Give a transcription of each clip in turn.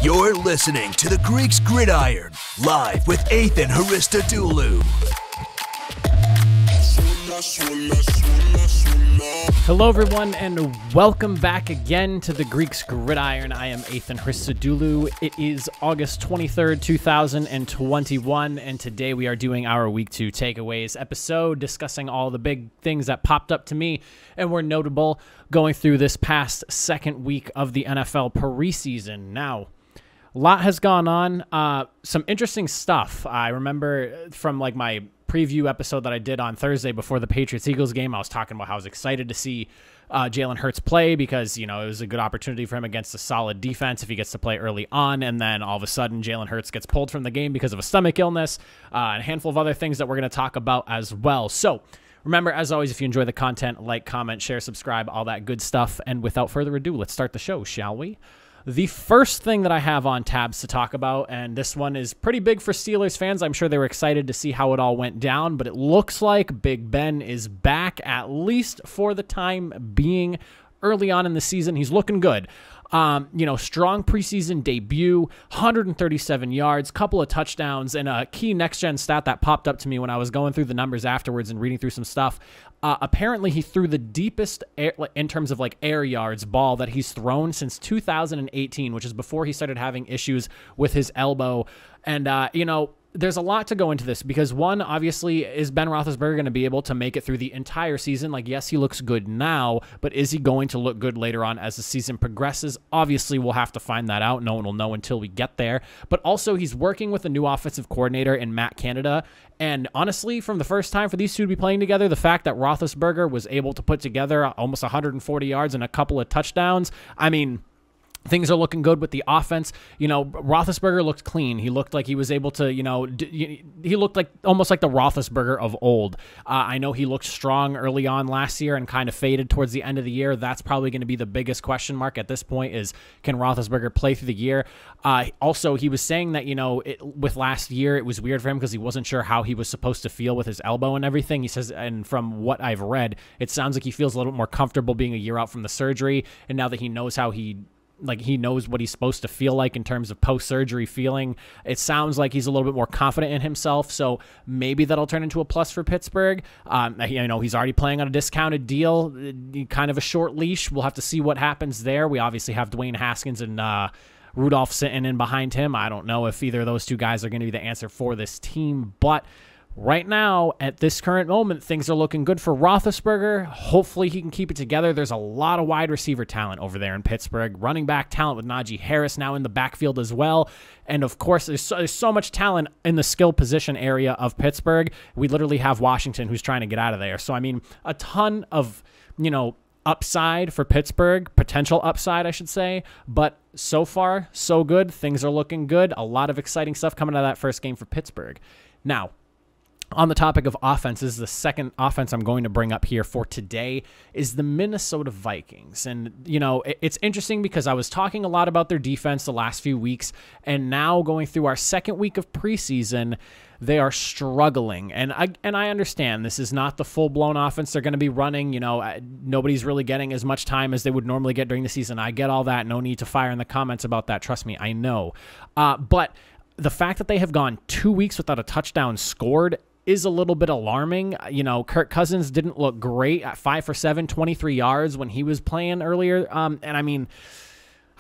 You're listening to the Greeks Gridiron, live with Ethan Haristadoulou. Hello everyone, and welcome back again to the Greeks Gridiron. I am Ethan Haristadoulou. It is August 23rd, 2021, and today we are doing our Week 2 Takeaways episode, discussing all the big things that popped up to me and were notable going through this past second week of the NFL Preseason. Now, a lot has gone on. Some interesting stuff. I remember from my preview episode that I did on Thursday before the Patriots-Eagles game, I was talking about how I was excited to see Jalen Hurts play because, it was a good opportunity for him against a solid defense if he gets to play early on, and then all of a sudden Jalen Hurts gets pulled from the game because of a stomach illness, and a handful of other things that we're going to talk about as well. So remember, as always, if you enjoy the content, like, comment, share, subscribe, all that good stuff. And without further ado, let's start the show, shall we? The first thing that I have on tabs to talk about, and this one is pretty big for Steelers fans. I'm sure they were excited to see how it all went down, but it looks like Big Ben is back, at least for the time being. Early on in the season, he's looking good. Strong preseason debut, 137 yards, couple of touchdowns, and a key next-gen stat that popped up to me when I was going through the numbers afterwards and reading through some stuff. Apparently, he threw the deepest air, in terms of air yards ball that he's thrown since 2018, which is before he started having issues with his elbow. And, there's a lot to go into this because, one, obviously, is Ben Roethlisberger going to be able to make it through the entire season? Yes, he looks good now, but is he going to look good later on as the season progresses? Obviously, we'll have to find that out. No one will know until we get there. But also, he's working with a new offensive coordinator in Matt Canada. And honestly, from the first time for these two to be playing together, the fact that Roethlisberger was able to put together almost 140 yards and a couple of touchdowns, things are looking good with the offense. Roethlisberger looked clean. He looked like he was able to, he looked like almost like the Roethlisberger of old. I know he looked strong early on last year and kind of faded towards the end of the year. That's probably going to be the biggest question mark at this point is, can Roethlisberger play through the year? Also, he was saying that, with last year, it was weird for him because he wasn't sure how he was supposed to feel with his elbow and everything. He says, and from what I've read, it sounds like he feels a little bit more comfortable being a year out from the surgery. And now that he knows how he knows what he's supposed to feel like in terms of post-surgery feeling, it sounds like he's a little bit more confident in himself, so maybe that'll turn into a plus for Pittsburgh. He's already playing on a discounted deal, kind of a short leash. We'll have to see what happens there. We obviously have Dwayne Haskins and Rudolph sitting in behind him. I don't know if either of those two guys are going to be the answer for this team, but right now, at this current moment, things are looking good for Roethlisberger. Hopefully, he can keep it together. There's a lot of wide receiver talent over there in Pittsburgh. Running back talent with Najee Harris now in the backfield as well. And, of course, there's so much talent in the skill position area of Pittsburgh. We literally have Washington who's trying to get out of there. So, a ton of, upside for Pittsburgh, potential upside, I should say. But so far, so good. Things are looking good. A lot of exciting stuff coming out of that first game for Pittsburgh. Now, on the topic of offenses, the second offense I'm going to bring up here for today is the Minnesota Vikings. And, it's interesting because I was talking a lot about their defense the last few weeks, and now going through our second week of preseason, they are struggling. And I understand this is not the full-blown offense they're going to be running. Nobody's really getting as much time as they would normally get during the season. I get all that. No need to fire in the comments about that. Trust me, I know. But the fact that they have gone 2 weeks without a touchdown scored is a little bit alarming. Kirk Cousins didn't look great at 5 for 7, 23 yards when he was playing earlier.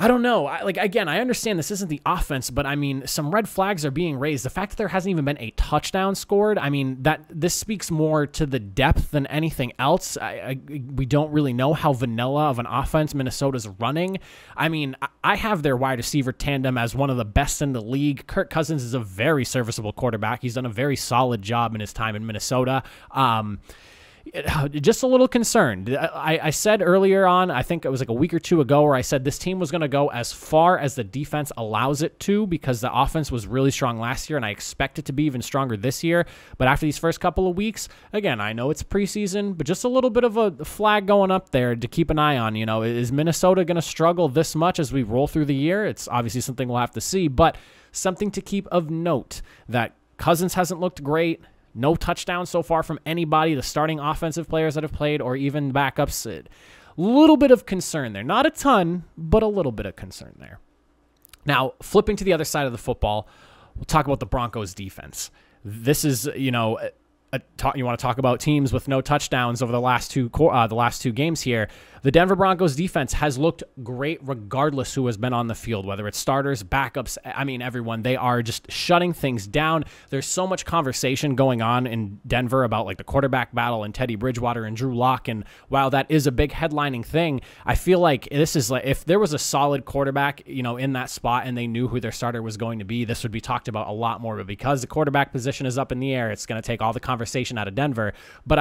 I don't know. Again, I understand this isn't the offense, but some red flags are being raised. The fact that there hasn't even been a touchdown scored, that this speaks more to the depth than anything else. We don't really know how vanilla of an offense Minnesota's running. I have their wide receiver tandem as one of the best in the league. Kirk Cousins is a very serviceable quarterback. He's done a very solid job in his time in Minnesota. Just a little concerned. I said earlier on, I think it was a week or two ago, where I said this team was going to go as far as the defense allows it to because the offense was really strong last year, and I expect it to be even stronger this year. But after these first couple of weeks, again, I know it's preseason, but just a little bit of a flag going up there to keep an eye on. Is Minnesota going to struggle this much as we roll through the year? It's obviously something we'll have to see, but something to keep of note that Cousins hasn't looked great. No touchdowns so far from anybody, the starting offensive players that have played or even backups. A little bit of concern there. Not a ton, but a little bit of concern there. Now, flipping to the other side of the football, we'll talk about the Broncos defense. This is, you want to talk about teams with no touchdowns over the last two games here. The Denver Broncos defense has looked great regardless who has been on the field, whether it's starters, backups, everyone. They are just shutting things down. There's so much conversation going on in Denver about like the quarterback battle and Teddy Bridgewater and Drew Lock. And while that is a big headlining thing, I feel like this is like, if there was a solid quarterback, in that spot and they knew who their starter was going to be, this would be talked about a lot more. But because the quarterback position is up in the air, it's going to take all the conversation out of Denver. But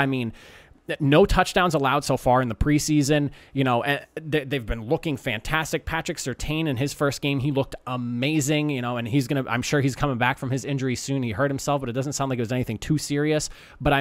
no touchdowns allowed so far in the preseason. They've been looking fantastic. Patrick Surtain in his first game, he looked amazing, and I'm sure he's coming back from his injury soon. He hurt himself, but it doesn't sound like it was anything too serious. But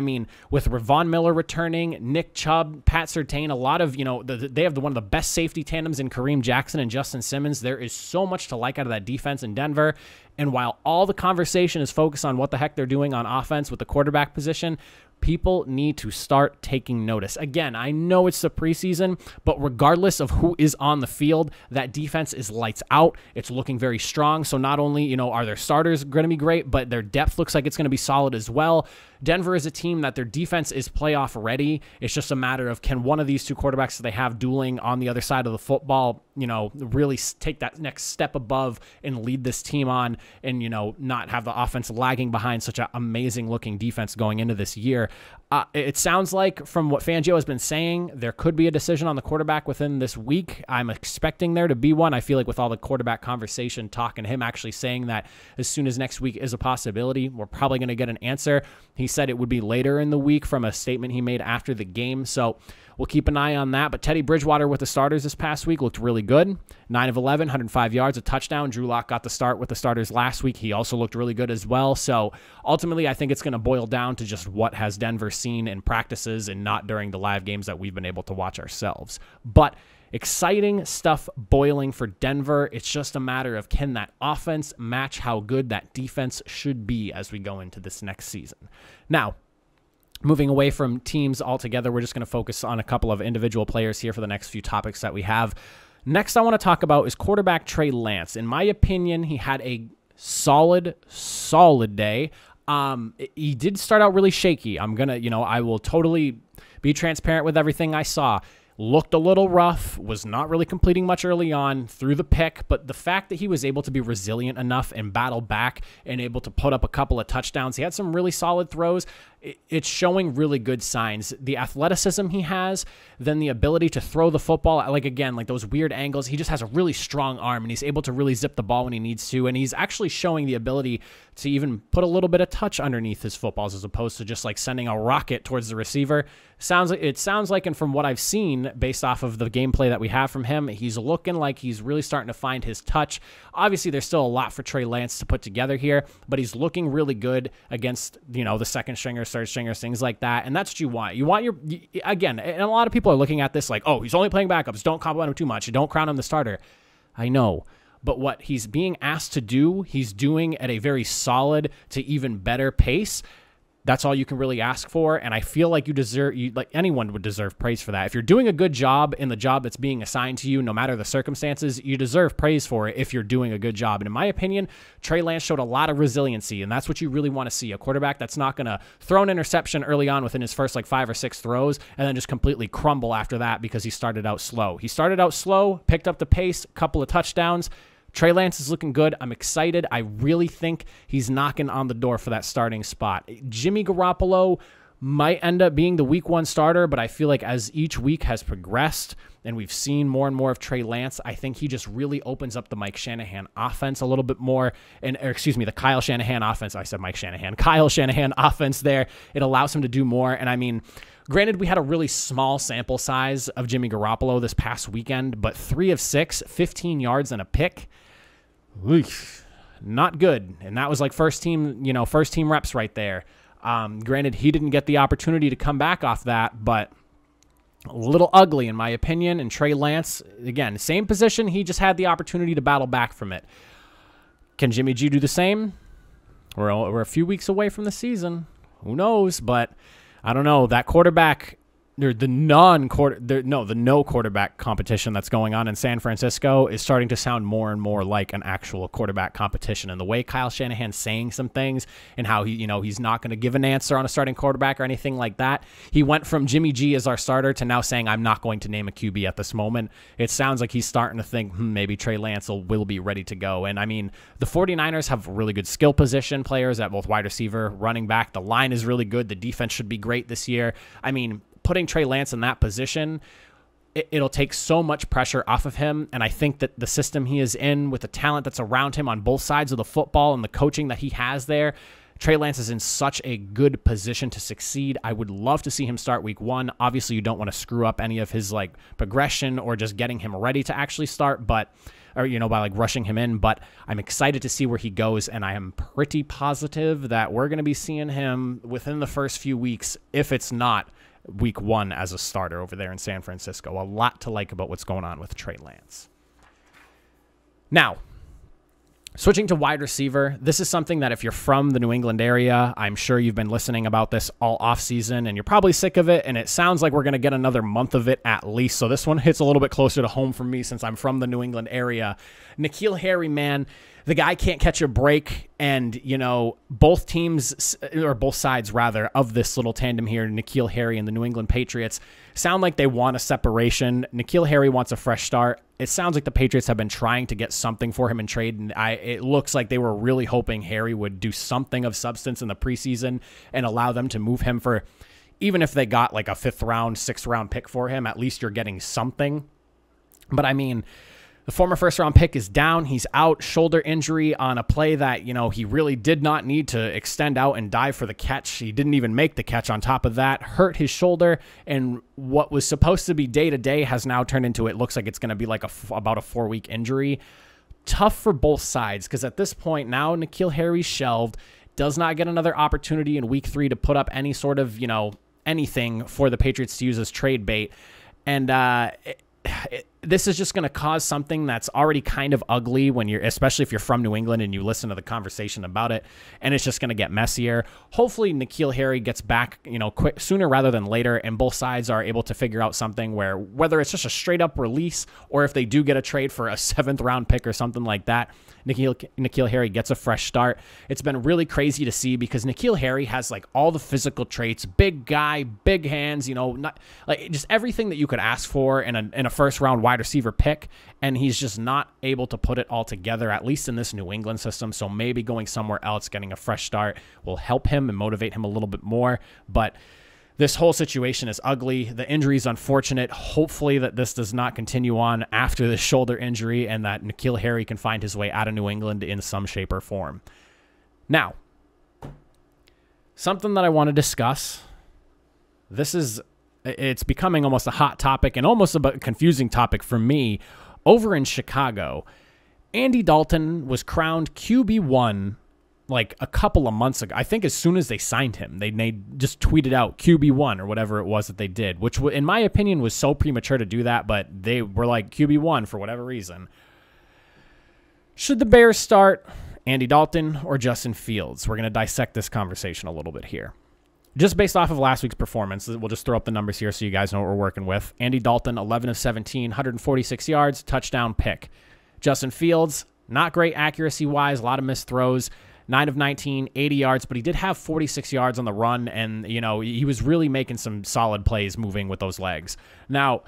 with Ravon Miller returning, Nick Chubb, Pat Surtain, a lot of, they have one of the best safety tandems in Kareem Jackson and Justin Simmons. There is so much to like out of that defense in Denver. And while all the conversation is focused on what the heck they're doing on offense with the quarterback position, people need to start taking notice. Again, I know it's the preseason, but regardless of who is on the field, that defense is lights out. It's looking very strong. So not only, are their starters going to be great, but their depth looks like it's going to be solid as well. Denver is a team that their defense is playoff ready. It's just a matter of, can one of these two quarterbacks that they have dueling on the other side of the football, really take that next step above and lead this team on and, not have the offense lagging behind such an amazing looking defense going into this year. It sounds like from what Fangio has been saying, there could be a decision on the quarterback within this week. I'm expecting there to be one. I feel like with all the quarterback conversation talk and him actually saying that as soon as next week is a possibility, we're probably going to get an answer. He said it would be later in the week from a statement he made after the game. So we'll keep an eye on that. But Teddy Bridgewater with the starters this past week looked really good. 9 of 11, 105 yards, a touchdown. Drew Lock got the start with the starters last week. He also looked really good as well. So ultimately, I think it's going to boil down to just what has Denver seen in practices and not during the live games that we've been able to watch ourselves. But exciting stuff boiling for Denver. It's just a matter of, can that offense match how good that defense should be as we go into this next season? Now, moving away from teams altogether, we're just going to focus on a couple of individual players here for the next few topics that we have. Next, I want to talk about is quarterback Trey Lance. In my opinion, he had a solid day. He did start out really shaky. I will totally be transparent with everything I saw. Looked a little rough, was not really completing much early on, threw the pick, but the fact that he was able to be resilient enough and battle back and able to put up a couple of touchdowns, he had some really solid throws. It's showing really good signs. The athleticism he has, then the ability to throw the football, like those weird angles. He just has a really strong arm, and he's able to really zip the ball when he needs to, and he's actually showing the ability to even put a little bit of touch underneath his footballs as opposed to just like sending a rocket towards the receiver. It sounds like, and from what I've seen based off of the gameplay that we have from him, he's looking like he's really starting to find his touch. Obviously, there's still a lot for Trey Lance to put together here, but he's looking really good against, the second stringers, third stringers, things like that. And that's what you want. You want again, and a lot of people are looking at this like, oh, he's only playing backups. Don't compliment him too much. Don't crown him the starter. I know. But what he's being asked to do, he's doing at a very solid to even better pace. That's all you can really ask for, and I feel like anyone would deserve praise for that. If you're doing a good job in the job that's being assigned to you, no matter the circumstances, you deserve praise for it if you're doing a good job. And in my opinion, Trey Lance showed a lot of resiliency, and that's what you really want to see. A quarterback that's not going to throw an interception early on within his first 5 or 6 throws and then just completely crumble after that because he started out slow. He started out slow, picked up the pace, a couple of touchdowns. Trey Lance is looking good. I'm excited. I really think he's knocking on the door for that starting spot. Jimmy Garoppolo might end up being the week 1 starter, but I feel like as each week has progressed and we've seen more and more of Trey Lance, I think he just really opens up the Mike Shanahan offense a little bit more. The Kyle Shanahan offense. I said Mike Shanahan. Kyle Shanahan offense there. It allows him to do more. And granted, we had a really small sample size of Jimmy Garoppolo this past weekend, but 3 of 6, 15 yards and a pick. Not good. And that was first team reps right there. Granted, he didn't get the opportunity to come back off that, but a little ugly in my opinion. And Trey Lance, again, same position. He just had the opportunity to battle back from it. Can Jimmy G do the same? We're a few weeks away from the season. Who knows? But I don't know. That quarterback the no quarterback competition that's going on in San Francisco is starting to sound more and more like an actual quarterback competition. And the way Kyle Shanahan's saying some things and how he's not going to give an answer on a starting quarterback or anything like that. He went from Jimmy G as our starter to now saying, I'm not going to name a QB at this moment. It sounds like he's starting to think maybe Trey Lance will be ready to go. And I mean, the 49ers have really good skill position players at both wide receiver, running back. The line is really good. The defense should be great this year. I mean, putting Trey Lance in that position, it'll take so much pressure off of him. And I think that the system he is in with the talent that's around him on both sides of the football and the coaching that he has there, Trey Lance is in such a good position to succeed. I would love to see him start week 1. Obviously, you don't want to screw up any of his progression or just getting him ready to actually start, by rushing him in. But I'm excited to see where he goes, and I am pretty positive that we're going to be seeing him within the first few weeks, if it's not week 1 as a starter over there in San Francisco. A lot to like about what's going on with Trey Lance. Now, switching to wide receiver, this is something that if you're from the New England area, I'm sure you've been listening about this all offseason, and you're probably sick of it, and it sounds like we're going to get another month of it at least. So this one hits a little bit closer to home for me since I'm from the New England area. Nikhil Harry, man, the guy can't catch a break, and, both teams, or both sides, rather, of this little tandem here, Nikhil Harry and the New England Patriots, sound like they want a separation. Nikhil Harry wants a fresh start. It sounds like the Patriots have been trying to get something for him in trade, and it looks like they were really hoping Harry would do something of substance in the preseason and allow them to move him for, even if they got like a 5th round, 6th round pick for him, at least you're getting something. But I mean, the former 1st-round pick is down. He's out, shoulder injury on a play that, he really did not need to extend out and dive for the catch. He didn't even make the catch on top of that, hurt his shoulder, and what was supposed to be day-to-day has now turned into, it looks like it's going to be like about a 4-week injury. Tough for both sides, because at this point now, Nikhil Harry's shelved, does not get another opportunity in week 3 to put up any sort of, anything for the Patriots to use as trade bait. And this is just going to cause something that's already kind of ugly when especially if you're from New England and you listen to the conversation about it, and it's just going to get messier. Hopefully Nikhil Harry gets back, quick, sooner rather than later, and both sides are able to figure out something where, whether it's just a straight up release or if they do get a trade for a 7th round pick or something like that, Nikhil Harry gets a fresh start. It's been really crazy to see because Nikhil Harry has all the physical traits, big guy, big hands, not just everything that you could ask for in a 1st round wide receiver pick, and he's just not able to put it all together, at least in this New England system. So maybe going somewhere else, getting a fresh start, will help him and motivate him a little bit more. But this whole situation is ugly. The injury is unfortunate. Hopefully that this does not continue on after this shoulder injury, and that Nikhil Harry can find his way out of New England in some shape or form. Now, something that I want to discuss. It's becoming almost a hot topic and almost a confusing topic for me. Over in Chicago, Andy Dalton was crowned QB1 a couple of months ago. I think as soon as they signed him, they just tweeted out QB1 or whatever it was that they did, which in my opinion was so premature to do that, but they were like QB1 for whatever reason. Should the Bears start Andy Dalton or Justin Fields? We're going to dissect this conversation a little bit here. Just based off of last week's performance, we'll just throw up the numbers here so you guys know what we're working with. Andy Dalton, 11 of 17, 146 yards, touchdown pick. Justin Fields, not great accuracy-wise, a lot of missed throws, 9 of 19, 80 yards, but he did have 46 yards on the run, and, he was really making some solid plays moving with those legs. Now,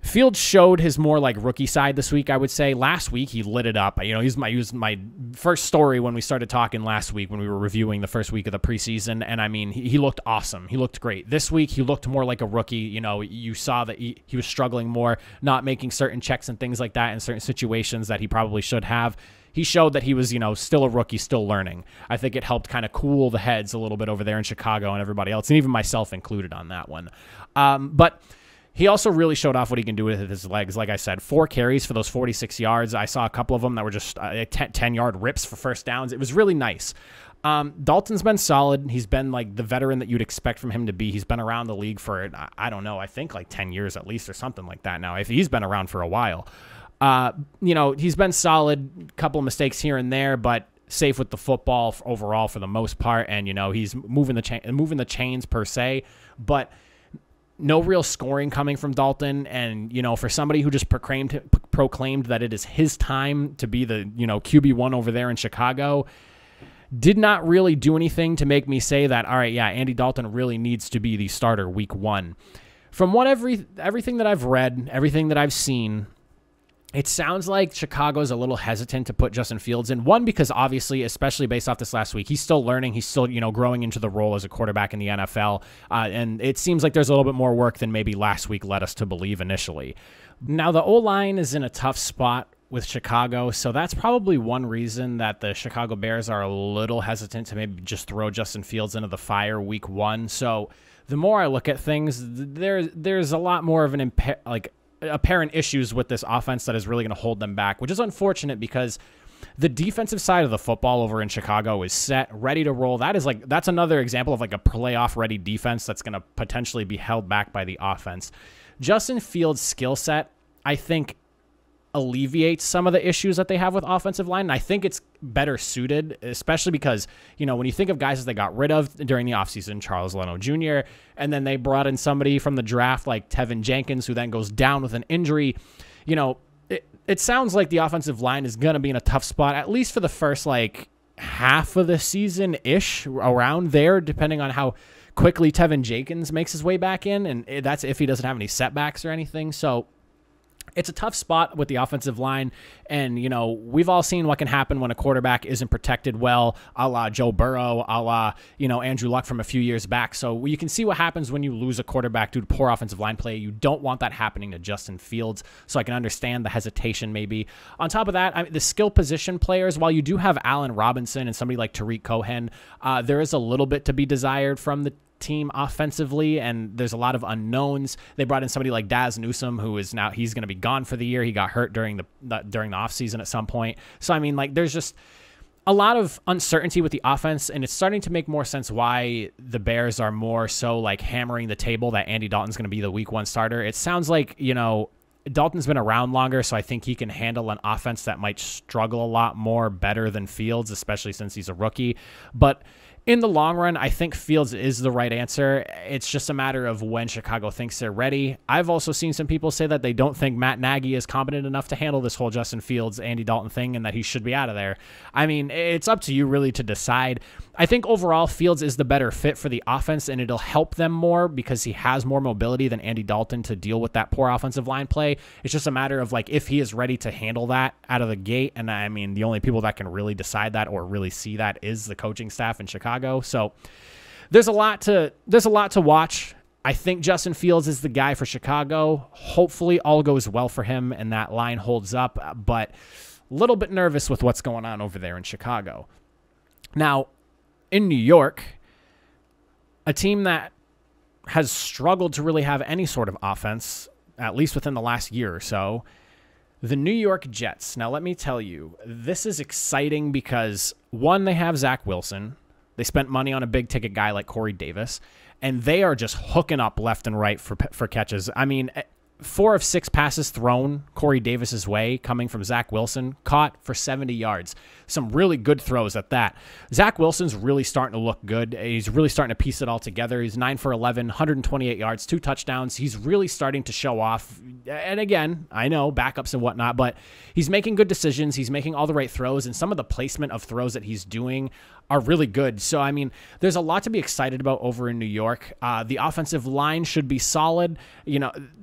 Fields showed his more rookie side this week, I would say. Last week, he lit it up. He was my first story when we started talking last week when we were reviewing the first week of the preseason. And I mean, he looked awesome. He looked great. This week, he looked more like a rookie. You saw that he was struggling more, not making certain checks and things like that in certain situations that he probably should have. He showed that he was, still a rookie, still learning. I think it helped kind of cool the heads a little bit over there in Chicago and everybody else, and even myself included on that one. But he also really showed off what he can do with his legs. Like I said, 4 carries for those 46 yards. I saw a couple of them that were just 10-yard rips for first downs. It was really nice. Dalton's been solid. He's been the veteran that you'd expect from him to be. He's been around the league for, I don't know, I think 10 years at least or something like that now. If he's been around for a while. He's been solid, couple of mistakes here and there, but safe with the football overall for the most part. And, he's moving the chains per se. But no real scoring coming from Dalton. And, for somebody who just proclaimed that it is his time to be the, QB1 over there in Chicago, did not really do anything to make me say that, all right, yeah, Andy Dalton really needs to be the starter week 1. From what everything that I've read, everything that I've seen, it sounds like Chicago's a little hesitant to put Justin Fields in. One, because obviously, especially based off this last week, he's still learning. He's still, growing into the role as a quarterback in the NFL. And it seems like there's a little bit more work than maybe last week led us to believe initially. Now, the O-line is in a tough spot with Chicago, so that's probably one reason that the Chicago Bears are a little hesitant to maybe just throw Justin Fields into the fire week 1. So the more I look at things, there's a lot more of an apparent issues with this offense that is really going to hold them back, which is unfortunate because the defensive side of the football over in Chicago is set, ready to roll. That's another example of a playoff ready defense that's going to potentially be held back by the offense. Justin Fields' skill set, I think, alleviates some of the issues that they have with offensive line. And I think it's better suited, especially because, when you think of guys that they got rid of during the offseason, Charles Leno Jr., and then they brought in somebody from the draft like Tevin Jenkins, who then goes down with an injury, it sounds like the offensive line is going to be in a tough spot, at least for the first half of the season-ish, around there, depending on how quickly Tevin Jenkins makes his way back in. And that's if he doesn't have any setbacks or anything. So it's a tough spot with the offensive line, and, we've all seen what can happen when a quarterback isn't protected well, a la Joe Burrow, a la, Andrew Luck from a few years back. So you can see what happens when you lose a quarterback due to poor offensive line play. You don't want that happening to Justin Fields, so I can understand the hesitation maybe. On top of that, the skill position players, while you do have Allen Robinson and somebody like Tariq Cohen, there is a little bit to be desired from the team offensively, and there's a lot of unknowns. They brought in somebody like Daz Newsome, who is now, he's going to be gone for the year. He got hurt during the offseason at some point. So, there's just a lot of uncertainty with the offense, and it's starting to make more sense why the Bears are more so hammering the table that Andy Dalton's going to be the week 1 starter. It sounds like, Dalton's been around longer, so I think he can handle an offense that might struggle a lot more better than Fields, especially since he's a rookie. But in the long run, I think Fields is the right answer. It's just a matter of when Chicago thinks they're ready. I've also seen some people say that they don't think Matt Nagy is competent enough to handle this whole Justin Fields, Andy Dalton thing, and that he should be out of there. It's up to you really to decide. I think overall Fields is the better fit for the offense, and it'll help them more because he has more mobility than Andy Dalton to deal with that poor offensive line play. It's just a matter of if he is ready to handle that out of the gate. And the only people that can really decide that or really see that is the coaching staff in Chicago. So there's a lot to watch. I think Justin Fields is the guy for Chicago. Hopefully all goes well for him and that line holds up, but a little bit nervous with what's going on over there in Chicago. Now, in New York, a team that has struggled to really have any sort of offense, at least within the last year or so, the New York Jets. Now, let me tell you, this is exciting because, one, they have Zach Wilson. They spent money on a big-ticket guy like Corey Davis, and they are just hooking up left and right for catches. 4 of 6 passes thrown Corey Davis's way coming from Zach Wilson, caught for 70 yards. Some really good throws at that. Zach Wilson's really starting to look good. He's really starting to piece it all together. He's 9 for 11, 128 yards, 2 touchdowns. He's really starting to show off. And again, I know backups and whatnot, but he's making good decisions. He's making all the right throws, and some of the placement of throws that he's doing are really good. So, there's a lot to be excited about over in New York. The offensive line should be solid.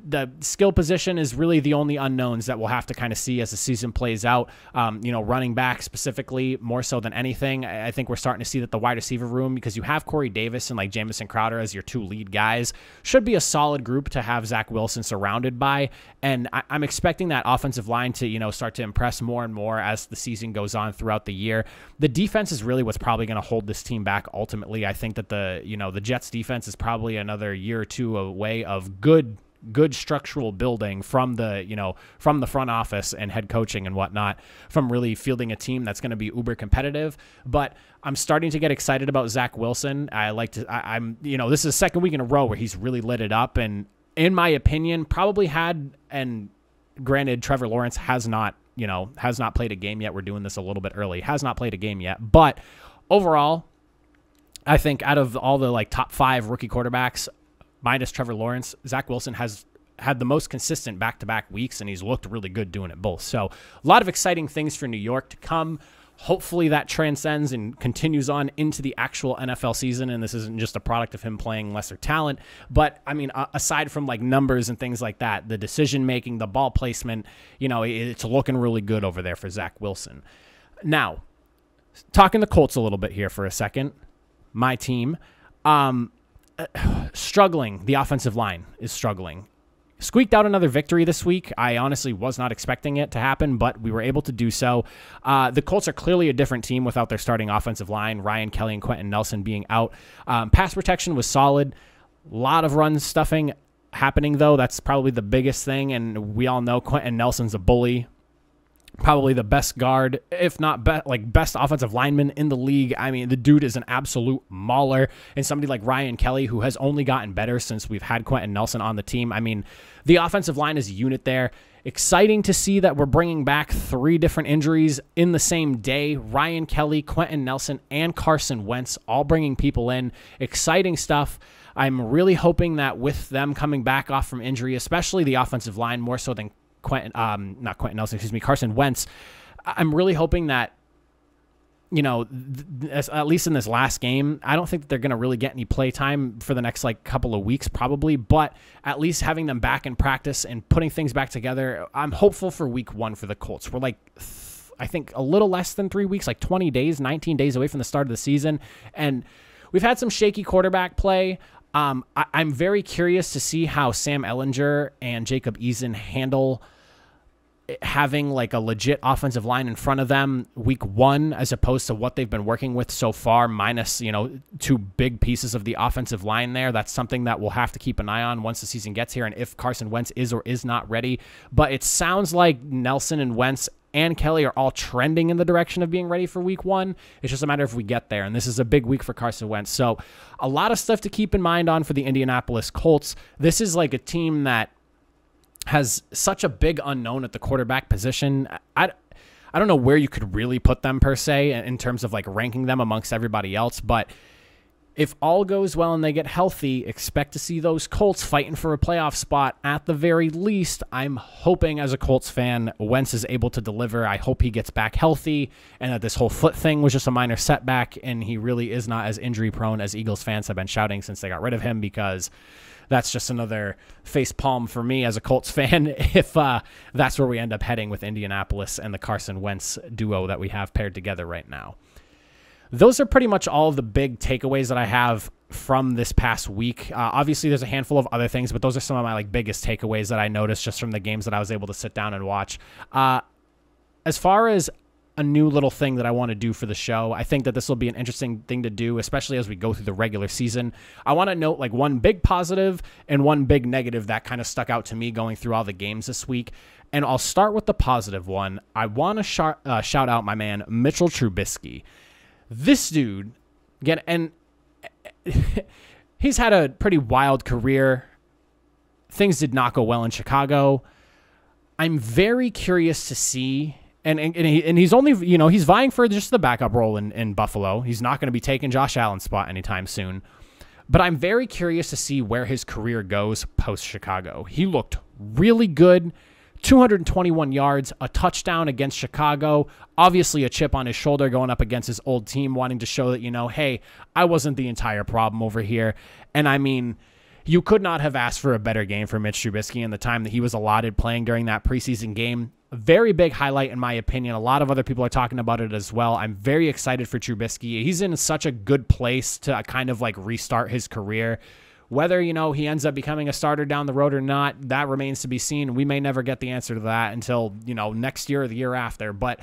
The skill position is really the only unknowns that we'll have to kind of see as the season plays out. Running back specifically, more so than anything. I think we're starting to see that the wide receiver room, because you have Corey Davis and Jamison Crowder as your 2 lead guys, should be a solid group to have Zach Wilson surrounded by. And I'm expecting that offensive line to, start to impress more and more as the season goes on throughout the year. The defense is really what's probably going to hold this team back ultimately. I think that the Jets defense is probably another year or two away of good structural building from the front office and head coaching and whatnot, from really fielding a team that's going to be uber competitive. But I'm starting to get excited about Zach Wilson. I'm this is the second week in a row where he's really lit it up, and in my opinion, probably and granted, Trevor Lawrence has not played a game yet. We're doing this a little bit early. Has not played a game yet, but overall, I think out of all the top 5 rookie quarterbacks, minus Trevor Lawrence, Zach Wilson has had the most consistent back-to-back weeks, and he's looked really good doing it both. So a lot of exciting things for New York to come. Hopefully that transcends and continues on into the actual NFL season, and this isn't just a product of him playing lesser talent. But, I mean, aside from, like, numbers and things like that, the decision-making, the ball placement, you know, it's looking really good over there for Zach Wilson. Now, talking the Colts a little bit here for a second, my team, struggling. The offensive line is struggling. Squeaked out another victory this week. I honestly was not expecting it to happen, but we were able to do so. The Colts are clearly a different team without their starting offensive line, Ryan Kelly and Quentin Nelson being out. Pass protection was solid. A lot of run stuffing happening, though. That's probably the biggest thing, and we all know Quentin Nelson's a bully. Probably the best guard, if not best offensive lineman in the league. I mean, the dude is an absolute mauler. And somebody like Ryan Kelly, who has only gotten better since we've had Quentin Nelson on the team. I mean, the offensive line is a unit there. Exciting to see that we're bringing back 3 different injuries in the same day. Ryan Kelly, Quentin Nelson, and Carson Wentz all bringing people in. Exciting stuff. I'm really hoping that with them coming back off from injury, especially the offensive line, more so than Carson Wentz. I'm really hoping that, you know, at least in this last game, I don't think that they're going to really get any play time for the next like couple of weeks probably, but at least having them back in practice and putting things back together, I'm hopeful for week 1 for the Colts. We're like, I think a little less than 3 weeks, like 20 days, 19 days away from the start of the season. And we've had some shaky quarterback play. I'm very curious to see how Sam Ehlinger and Jacob Eason handle having like a legit offensive line in front of them week 1, as opposed to what they've been working with so far, minus, you know, 2 big pieces of the offensive line there. That's something that we'll have to keep an eye on once the season gets here and if Carson Wentz is or is not ready. But it sounds like Nelson and Wentz and Kelly are all trending in the direction of being ready for week 1. It's just a matter of if we get there. And this is a big week for Carson Wentz. So a lot of stuff to keep in mind on for the Indianapolis Colts. This is like a team that has such a big unknown at the quarterback position. I don't know where you could really put them per se in terms of like ranking them amongst everybody else, but if all goes well and they get healthy, expect to see those Colts fighting for a playoff spot at the very least. I'm hoping as a Colts fan, Wentz is able to deliver. I hope he gets back healthy and that this whole foot thing was just a minor setback and he really is not as injury prone as Eagles fans have been shouting since they got rid of him, because that's just another face palm for me as a Colts fan if that's where we end up heading with Indianapolis and the Carson Wentz duo that we have paired together right now. Those are pretty much all of the big takeaways that I have from this past week. Obviously, there's a handful of other things, but those are some of my like biggest takeaways that I noticed just from the games that I was able to sit down and watch. As far as a new little thing that I want to do for the show, I think that this will be an interesting thing to do, especially as we go through the regular season. I want to note like one big positive and one big negative that kind of stuck out to me going through all the games this week. And I'll start with the positive one. I want to shout out my man, Mitchell Trubisky. This dude, again, and he's had a pretty wild career. Things did not go well in Chicago. I'm very curious to see. And he's only, you know, he's vying for just the backup role in Buffalo. He's not going to be taking Josh Allen's spot anytime soon. But I'm very curious to see where his career goes post-Chicago. He looked really good. 221 yards, a touchdown against Chicago. Obviously a chip on his shoulder going up against his old team, wanting to show that, you know, hey, I wasn't the entire problem over here. And I mean, you could not have asked for a better game for Mitch Trubisky in the time that he was allotted playing during that preseason game. A very big highlight in my opinion. A lot of other people are talking about it as well. I'm very excited for Trubisky. He's in such a good place to kind of like restart his career. Whether, you know, he ends up becoming a starter down the road or not, that remains to be seen. We may never get the answer to that until, you know, next year or the year after. But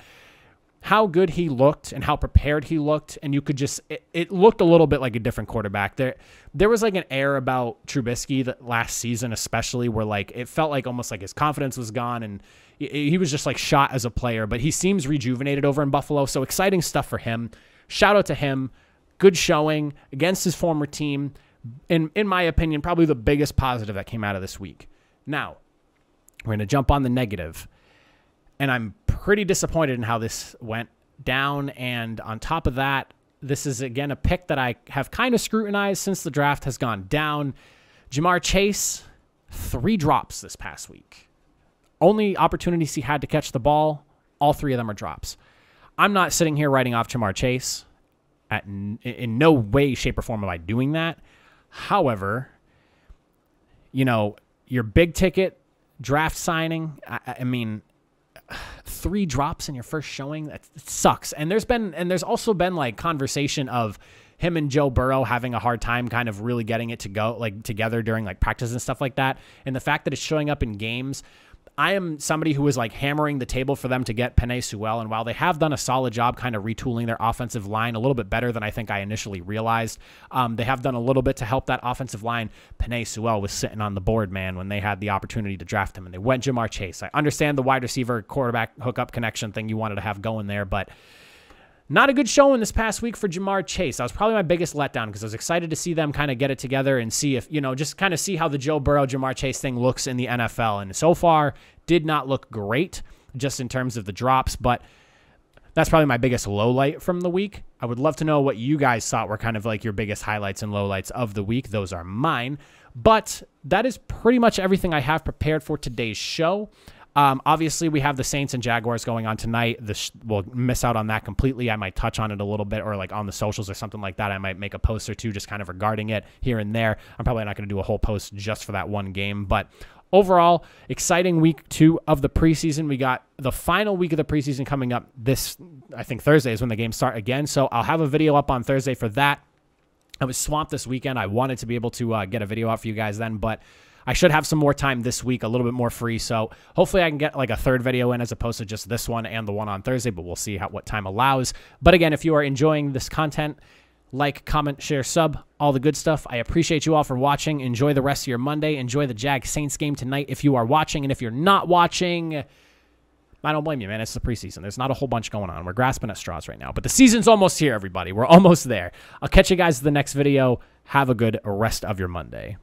how good he looked and how prepared he looked, and you could just, it looked a little bit like a different quarterback. There was like an air about Trubisky that last season especially where like it felt like almost like his confidence was gone and he was just like shot as a player, but he seems rejuvenated over in Buffalo. So exciting stuff for him. Shout out to him. Good showing against his former team. In my opinion, probably the biggest positive that came out of this week. Now, we're going to jump on the negative. And I'm pretty disappointed in how this went down. And on top of that, this is, again, a pick that I have kind of scrutinized since the draft has gone down. Jamar Chase, 3 drops this past week. Only opportunities he had to catch the ball, all 3 of them are drops. I'm not sitting here writing off Jamar Chase. In no way, shape, or form am I doing that. However, you know, your big ticket draft signing, I mean, 3 drops in your first showing, it sucks. And there's also been like conversation of him and Joe Burrow having a hard time kind of really getting it to go like together during like practice and stuff like that. And the fact that it's showing up in games, I am somebody who is like hammering the table for them to get Penei Sewell. And while they have done a solid job kind of retooling their offensive line a little bit better than I think I initially realized, they have done a little bit to help that offensive line. Penei Sewell was sitting on the board, man, when they had the opportunity to draft him, and they went Jamar Chase. I understand the wide receiver quarterback hookup connection thing you wanted to have going there, but not a good showing this past week for Jamar Chase. That was probably my biggest letdown because I was excited to see them kind of get it together and see if, you know, just kind of see how the Joe Burrow, Jamar Chase thing looks in the NFL. And so far, did not look great just in terms of the drops, but that's probably my biggest low light from the week. I would love to know what you guys thought were kind of like your biggest highlights and lowlights of the week. Those are mine. But that is pretty much everything I have prepared for today's show. Obviously, we have the Saints and Jaguars going on tonight. We'll miss out on that completely. I might touch on it a little bit, or like on the socials or something like that. I might make a post or two just kind of regarding it here and there. I'm probably not going to do a whole post just for that one game. But overall, exciting week 2 of the preseason. We got the final week of the preseason coming up this, I think Thursday is when the games start again. So I'll have a video up on Thursday for that. I was swamped this weekend. I wanted to be able to get a video out for you guys then, but I should have some more time this week, a little bit more free. So hopefully I can get like a 3rd video in as opposed to just this one and the one on Thursday, but we'll see what time allows. But again, if you are enjoying this content, like, comment, share, sub, all the good stuff. I appreciate you all for watching. Enjoy the rest of your Monday. Enjoy the Saints game tonight if you are watching. And if you're not watching, I don't blame you, man. It's the preseason. There's not a whole bunch going on. We're grasping at straws right now. But the season's almost here, everybody. We're almost there. I'll catch you guys in the next video. Have a good rest of your Monday.